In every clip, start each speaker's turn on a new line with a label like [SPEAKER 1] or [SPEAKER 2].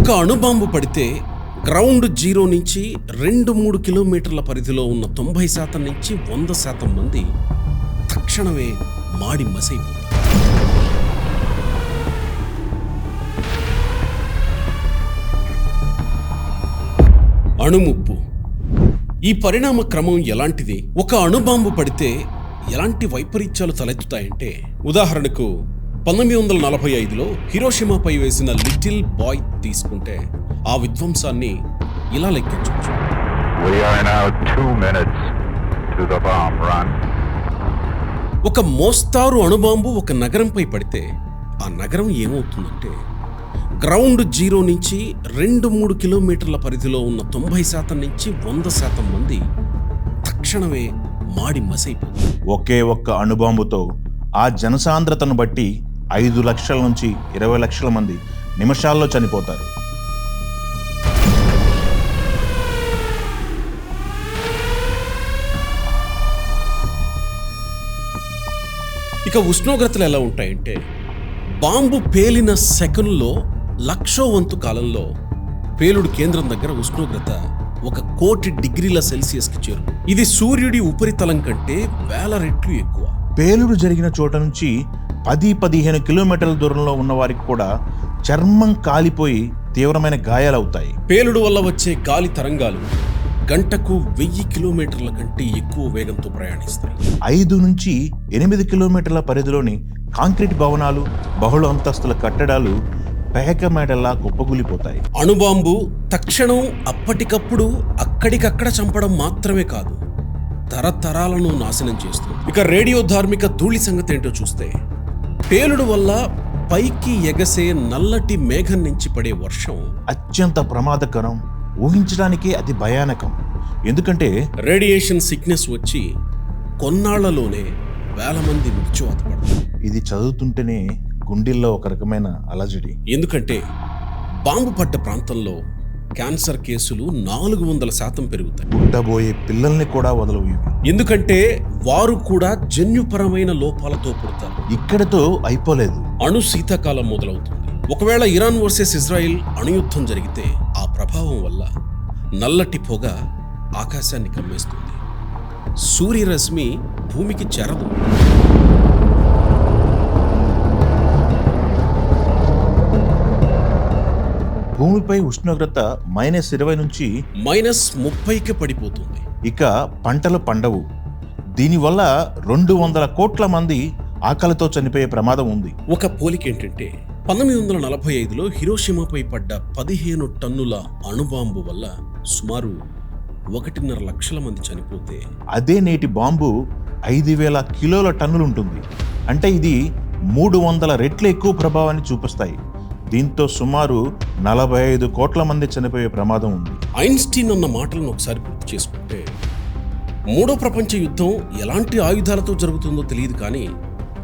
[SPEAKER 1] ఒక అణుబాంబు పడితే ground zero నుంచి 2-3 కిలోమీటర్ల పరిధిలో ఉన్న 90% నుంచి 100% మంది తక్షణమే మాడి మసైపోతారు. అణుముప్పు. ఈ పరిణామ క్రమం ఎలాంటిది? ఒక అణుబాంబు పడితే ఎలాంటి వైపరీత్యాలు తలెత్తుతాయంటే, ఉదాహరణకు 1945లో హిరోషిమాపై వేసిన లిటిల్ బాయ్ తీసుకుంటే ఆ విధ్వంసాన్ని ఇలా లెక్కించవచ్చు. ఒక మోస్తారు అణుబాంబు ఒక నగరంపై పడితే ఆ నగరం ఏమవుతుందంటే, గ్రౌండ్ జీరో నుంచి 2-3 కిలోమీటర్ల పరిధిలో ఉన్న 90% నుంచి 100% మంది తక్షణమే మాడి మసైపోతారు.
[SPEAKER 2] ఒకే ఒక్క అణుబాంబుతో ఆ జనసాంద్రతను బట్టి 5 లక్షల నుంచి 20 లక్షల మంది నిమిషాల్లో చనిపోతారు.
[SPEAKER 1] ఇక ఉష్ణోగ్రతలు ఎలా ఉంటాయంటే, బాంబు పేలిన సెకనులో 1,00,000 వంతు కాలంలో పేలుడు కేంద్రం దగ్గర ఉష్ణోగ్రత 1,00,00,000 డిగ్రీల సెల్సియస్కి చేరు. ఇది సూర్యుడి ఉపరితలం కంటే 1000 రెట్లు ఎక్కువ.
[SPEAKER 2] పేలుడు జరిగిన చోట నుంచి 10-15 కిలోమీటర్ల దూరంలో ఉన్న వారికి కూడా చర్మం కాలిపోయి తీవ్రమైన గాయాలవుతాయి.
[SPEAKER 1] పేలుడు వల్ల వచ్చే గాలి తరంగాలు గంటకు 1000 కిలోమీటర్ల కంటే ఎక్కువ వేగంతో ప్రయాణిస్తాయి.
[SPEAKER 2] 5 నుంచి 8 కిలోమీటర్ల పరిధిలోని కాంక్రీట్ భవనాలు, బహుళ అంతస్తుల కట్టడాలు పేకమేడల్లా కుప్పగూలిపోతాయి.
[SPEAKER 1] అణుబాంబు తక్షణం అప్పటికప్పుడు అక్కడికక్కడ చంపడం మాత్రమే కాదు, తరతరాలను నాశనం చేస్తుంది. ఇక రేడియో ధార్మిక ధూళి సంగతి ఏంటో చూస్తే, పేలుడు వల్ల పైకి ఎగసే నల్లటి మేఘం నుంచి పడే వర్షం
[SPEAKER 2] అత్యంత ప్రమాదకరం, ఊహించడానికే అతి భయానకం. ఎందుకంటే
[SPEAKER 1] రేడియేషన్ సిక్నెస్ వచ్చి కొన్నాళ్లలోనే 1000 మంది మృత్యువాత పడతారు.
[SPEAKER 2] ఇది చదువుతుంటేనే గుండెల్లో ఒక రకమైన అలజడి.
[SPEAKER 1] ఎందుకంటే బాంబు పడ్డ ప్రాంతంలో క్యాన్సర్ కేసులు 400% పెరుగుతాయి.
[SPEAKER 2] పుట్టబోయే పిల్లల్ని కూడా వదలవు.
[SPEAKER 1] ఎందుకంటే వారు కూడా జన్యుపరమైన లోపాలతో పుడతారు.
[SPEAKER 2] ఇక్కడితో అయిపోలేదు.
[SPEAKER 1] అణు శీతాకాలం మొదలవుతుంది. ఒకవేళ ఇరాన్ వర్సెస్ ఇజ్రాయిల్ అణుయుద్ధం జరిగితే ఆ ప్రభావం వల్ల నల్లటి పొగ ఆకాశాన్ని కమ్మేస్తుంది. సూర్యరశ్మి భూమికి చేరదు.
[SPEAKER 2] భూమిపై ఉష్ణోగ్రత -20 నుంచి
[SPEAKER 1] -30కి పడిపోతుంది.
[SPEAKER 2] ఇక పంటలు పండవు. దీనివల్ల 200 కోట్ల మంది ఆకలితో చనిపోయే ప్రమాదం ఉంది.
[SPEAKER 1] ఒక పోలిక ఏంటంటే, 1945లో హిరోషిమాపై పడ్డ 15 టన్నుల అణుబాంబు వల్ల సుమారు 1.5 లక్షల మంది చనిపోతే,
[SPEAKER 2] అదే నేటి బాంబు 5,000 కిలోల టన్నులుంటుంది. అంటే ఇది 300 రెట్లు ఎక్కువ ప్రభావాన్ని చూపిస్తాయి. దీంతో సుమారు 45 కోట్ల మంది చనిపోయే ప్రమాదం ఉంది.
[SPEAKER 1] ఐన్స్టీన్ అన్న మాటలను ఒకసారి గుర్తు చేసుకుంటే, 3వ ప్రపంచ యుద్ధం ఎలాంటి ఆయుధాలతో జరుగుతుందో తెలియదు, కానీ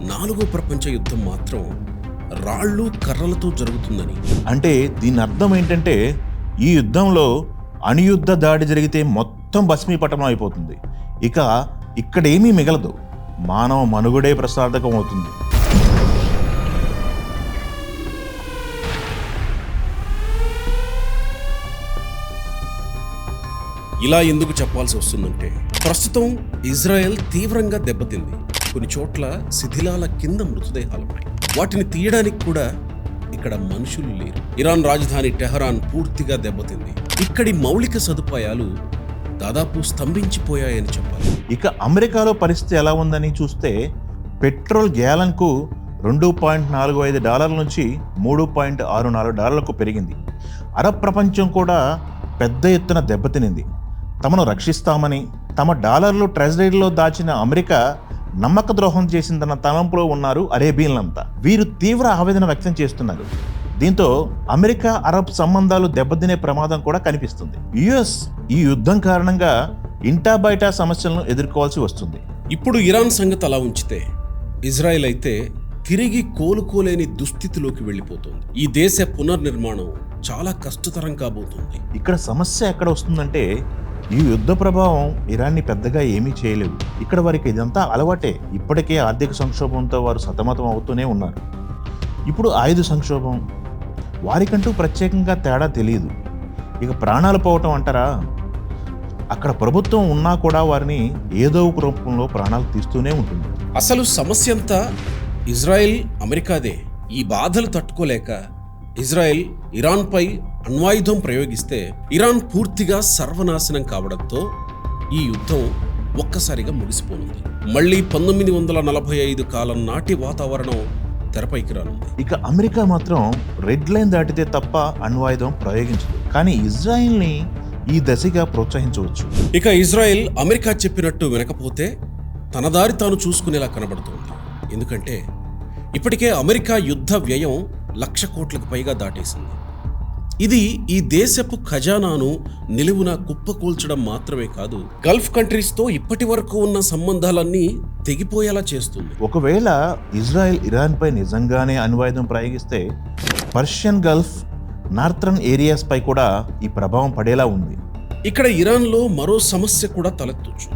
[SPEAKER 1] 4వ ప్రపంచ యుద్ధం మాత్రం రాళ్ళు కర్రలతో జరుగుతుందని.
[SPEAKER 2] అంటే దీని అర్థం ఏంటంటే, ఈ యుద్ధంలో అణుయుద్ధ దాడి జరిగితే మొత్తం భస్మీపటం అయిపోతుంది. ఇక ఇక్కడేమీ మిగలదు. మానవ మనుగడే ప్రసాదకం అవుతుంది.
[SPEAKER 1] ఇలా ఎందుకు చెప్పాల్సి వస్తుందంటే, ప్రస్తుతం ఇజ్రాయెల్ తీవ్రంగా దెబ్బతింది. కొన్ని చోట్ల శిథిలాల కింద మృతదేహాలున్నాయి. వాటిని తీయడానికి కూడా ఇక్కడ మనుషులు లేరు. ఇరాన్ రాజధాని టెహరాన్ పూర్తిగా దెబ్బతింది. ఇక్కడి మౌలిక సదుపాయాలు దాదాపు స్తంభించిపోయాయని చెప్పాలి.
[SPEAKER 2] ఇక అమెరికాలో పరిస్థితి ఎలా ఉందని చూస్తే, పెట్రోల్ గ్యాలన్కు $2.45 నుంచి $3.64 పెరిగింది. అరబ్ ప్రపంచం కూడా పెద్ద ఎత్తున దెబ్బతినింది. తమను రక్షిస్తామని తమ డాలర్లు ట్రెజరీలో దాచిన అమెరికా నమ్మక ద్రోహం చేసిందన్న తలంపులో ఉన్నారు అరేబియన్లంతా. వీరు తీవ్ర ఆవేదన వ్యక్తం చేస్తున్నారు. దీంతో అమెరికా అరబ్ సంబంధాలు దెబ్బతినే ప్రమాదం కూడా కనిపిస్తుంది. యుఎస్ ఈ యుద్ధం కారణంగా ఇంటా బయట సమస్యలను ఎదుర్కోవాల్సి వస్తుంది.
[SPEAKER 1] ఇప్పుడు ఇరాన్ సంగతి అలా ఉంచితే, ఇజ్రాయెల్ అయితే తిరిగి కోలుకోలేని దుస్థితిలోకి వెళ్ళిపోతుంది. ఈ దేశ పునర్నిర్మాణం చాలా కష్టతరం కాబోతుంది.
[SPEAKER 2] ఇక్కడ సమస్య ఎక్కడ వస్తుందంటే, ఈ యుద్ధ ప్రభావం ఇరాన్ని పెద్దగా ఏమీ చేయలేవు. ఇక్కడ వారికి ఇదంతా అలవాటే. ఇప్పటికే ఆర్థిక సంక్షోభంతో వారు సతమతం అవుతూనే ఉన్నారు. ఇప్పుడు ఆయుధ సంక్షోభం, వారికంటూ ప్రత్యేకంగా తేడా తెలియదు. ఇక ప్రాణాలు పోవటం అంటారా, అక్కడ ప్రభుత్వం ఉన్నా కూడా వారిని ఏదో ఒక రూపంలో ప్రాణాలు తీస్తూనే ఉంటుంది.
[SPEAKER 1] అసలు సమస్య అంతా ఇజ్రాయెల్ అమెరికాదే. ఈ బాధలు తట్టుకోలేక ఇజ్రాయెల్ ఇరాన్పై అణ్వాయుధం ప్రయోగిస్తే ఇరాన్ పూర్తిగా సర్వనాశనం కావడంతో ఈ యుద్ధం ఒక్కసారిగా ముగిసిపోనుంది. మళ్ళీ 1945 కాలం నాటి వాతావరణం తెరపైకి రానుంది.
[SPEAKER 2] ఇక అమెరికా మాత్రం రెడ్ లైన్ దాటితే తప్ప అణ్వాయుధం ప్రయోగించదు. కానీ ఇజ్రాయిల్ని ఈ దశగా ప్రోత్సహించవచ్చు.
[SPEAKER 1] ఇక ఇజ్రాయెల్ అమెరికా చెప్పినట్టు వినకపోతే తన దారి తాను చూసుకునేలా కనబడుతోంది. ఎందుకంటే ఇప్పటికే అమెరికా యుద్ధ వ్యయం 1,00,000 కోట్లకు పైగా దాటేసింది. ఇది ఈ దేశపు ఖజానాను నిలువున కుప్పకూల్చడం మాత్రమే కాదు, గల్ఫ్ కంట్రీస్తో ఇప్పటి వరకు ఉన్న సంబంధాలన్నీ తెగిపోయేలా చేస్తుంది.
[SPEAKER 2] ఒకవేళ ఇజ్రాయెల్ ఇరాన్పై నిజంగానే అణ్వాయుధం ప్రయోగిస్తే పర్షియన్ గల్ఫ్, నార్థరన్ ఏరియాస్ పై కూడా ఈ ప్రభావం పడేలా ఉంది.
[SPEAKER 1] ఇక్కడ ఇరాన్లో మరో సమస్య కూడా తలెత్తొచ్చు.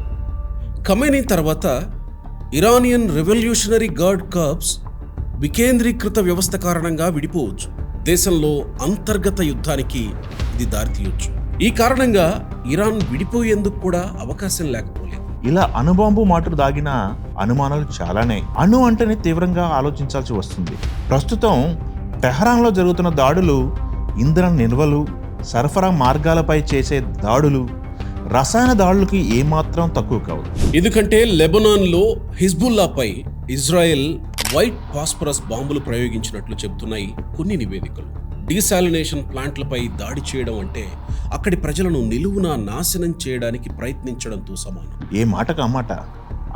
[SPEAKER 1] ఖమేనీ తర్వాత ఇరానియన్ రెవల్యూషనరీ గార్డ్ కార్ప్స్ వికేంద్రీకృత వ్యవస్థ కారణంగా విడిపోవచ్చు. దేశంలో అంతర్గత యుద్ధానికి ఇది దారితీయొచ్చు. ఈ కారణంగా ఇరాన్ విడిపోయేందుకు కూడా అవకాశం లేకపోలేదు.
[SPEAKER 2] ఇలా అణుబాంబు మాటలు దాగిన అనుమానాలు చాలానే. అణు అంటేనే తీవ్రంగా ఆలోచించాల్సి వస్తుంది. ప్రస్తుతం టెహరాన్లో జరుగుతున్న దాడులు, ఇంధన నిల్వలు, సరఫరా మార్గాలపై చేసే దాడులు, రసాయన దాడులకి ఏమాత్రం తక్కువ కావు.
[SPEAKER 1] ఎందుకంటే లెబనాన్లో హిజ్బుల్లాపై ఇజ్రాయెల్ వైట్ ఫాస్ఫరస్ బాంబులు ప్రయోగించినట్లు చెబుతున్నాయి కొన్ని నివేదికలు. డీసాలినేషన్ ప్లాంట్లపై దాడి చేయడం అంటే అక్కడి ప్రజలను నిలువున నాశనం చేయడానికి ప్రయత్నించడంతో సమానం.
[SPEAKER 2] ఏ మాటకు అమ్మాట,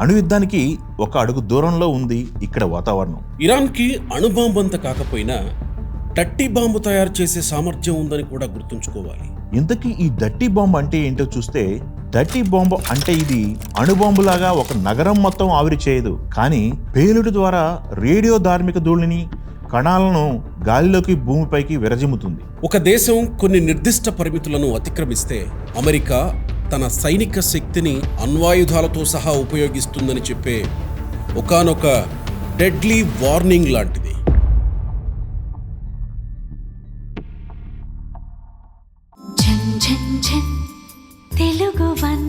[SPEAKER 2] అణుయుద్ధానికి ఒక అడుగు దూరంలో ఉంది ఇక్కడ వాతావరణం.
[SPEAKER 1] ఇరాన్కి అణుబాంబంత కాకపోయినా డర్టీ బాంబు తయారు చేసే సామర్థ్యం ఉందని కూడా గుర్తుంచుకోవాలి.
[SPEAKER 2] ఇంతకీ ఈ డర్టీ బాంబు అంటే ఏంటో చూస్తే, డర్టీ బాంబు అంటే ఇది అణుబాంబులాగా ఒక నగరం మొత్తం ఆవిరి చేయదు, కానీ పేలుడు ద్వారా రేడియో ధార్మిక ధూళిని, కణాలను గాలిలోకి, భూమిపైకి విరజిమ్ముతుంది.
[SPEAKER 1] ఒక దేశం కొన్ని నిర్దిష్ట పరిమితులను అతిక్రమిస్తే అమెరికా తన సైనిక శక్తిని అణ్వాయుధాలతో సహా ఉపయోగిస్తుందని చెప్పే ఒకానొక డెడ్లీ వార్నింగ్ లాంటిది.
[SPEAKER 3] తెలుగు వన్